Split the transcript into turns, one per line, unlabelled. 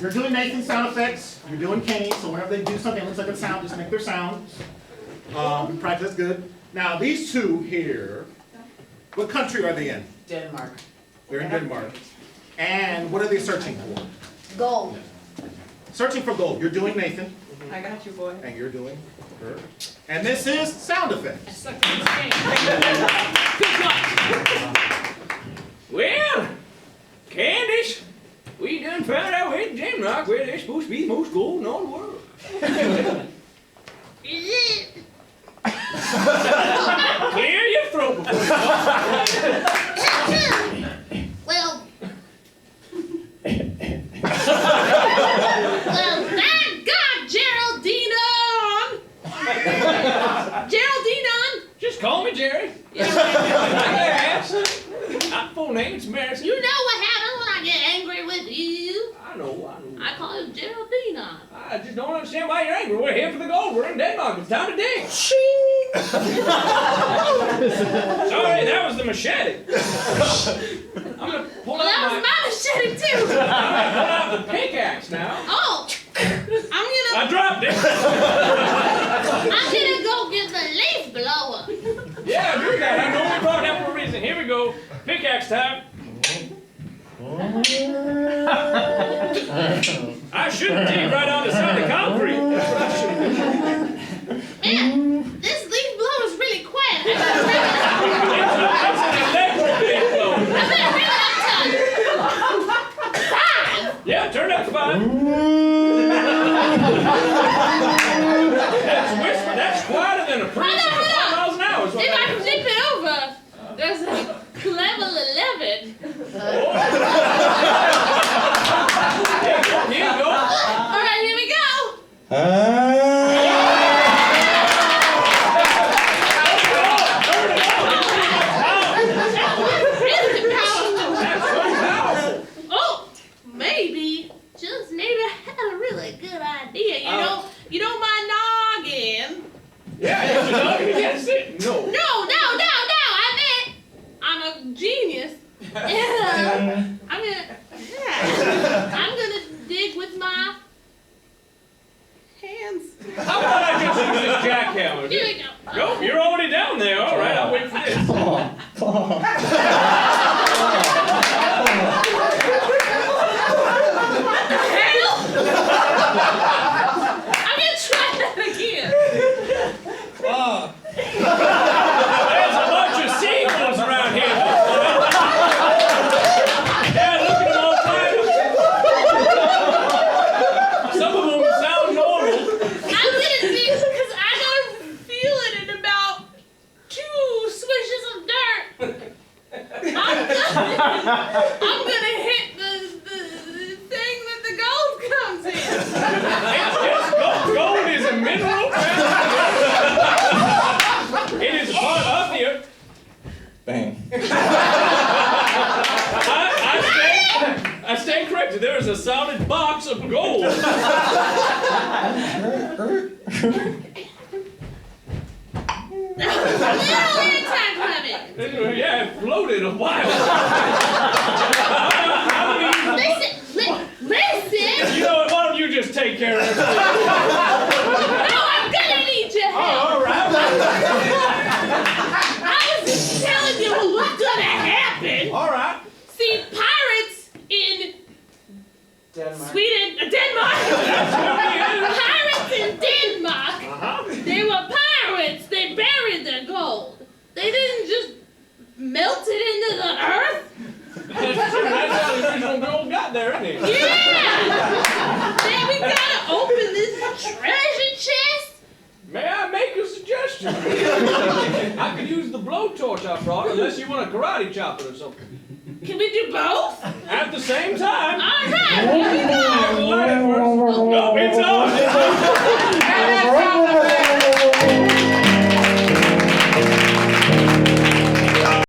You're doing Nathan's sound effects. You're doing Kenny. So whenever they do something that looks like a sound, just make their sound. Practice good. Now these two here, what country are they in?
Denmark.
They're in Denmark. And what are they searching for?
Gold.
Searching for gold. You're doing Nathan.
I got you, boy.
And you're doing her. And this is sound effects.
Good luck.
Well, Candace, we done found out where Denmark, where there's supposed to be the most gold in all the world. Clear your throat before you
Well, thank God Geraldine on. Geraldine on.
Just call me Jerry. Not full name, it's embarrassing.
You know what happens when I get angry with you?
I know.
I call him Geraldine on.
I just don't understand why you're angry. We're here for the gold. We're in Denmark. It's time to dig. Sorry, that was the machete. I'm gonna pull
Well, that
out
was my machete too.
I'm gonna pull out the pickaxe now.
Oh,
I dropped it.
I'm gonna go get the leaf blower.
Yeah, do that. I know we brought it up for a reason. Here we go. Pickaxe time. I shouldn't dig right on the side of the concrete. That's what I should do.
Man, this leaf blower's really quiet.
It's an electric leaf blower.
I better bring it up to 5.
Yeah, turn up to 5. That's whisper. That's quieter than a priest at 5 miles an hour. Is what
If I
that is.
flip it over, there's a level 11.
Here you go.
All right, here we go. Oh, maybe, just maybe I had a really good idea. You know my noggin.
Yeah, you know, you can't sit. No.
No. I meant I'm a genius. And, I'm gonna dig with my hands.
How about I just use this jackhammer?
Here we go.
Nope, you're already down there. All right, I'll wait for this.
What the hell? I'm gonna try that again.
There's a bunch of sequels around here. Yeah, look at them all tied up. Some of them sound normal.
I'm gonna dig because I gotta feel it in about 2 swishes of dirt. I'm gonna hit the thing that the gold comes in.
Gold is a mineral. It is a part of the earth.
Bang.
I stand corrected. There is a solid box of gold.
Little anticlimactic.
Yeah, it floated a while.
Listen.
You know what? Why don't you just take care of everything?
No, I'm gonna need your help.
All right.
I was just telling you what's gonna happen.
All right.
See, pirates in
Denmark.
Denmark.
That's
Pirates in Denmark.
Uh-huh.
They were pirates. They buried their gold. They didn't just melt it into the earth.
That's how the original gold got there, isn't it?
Yeah. Then we gotta open this treasure chest.
May I make a suggestion? I could use the blowtorch I brought, unless you want a karate chopper or something.
Can we do both?
At the same time.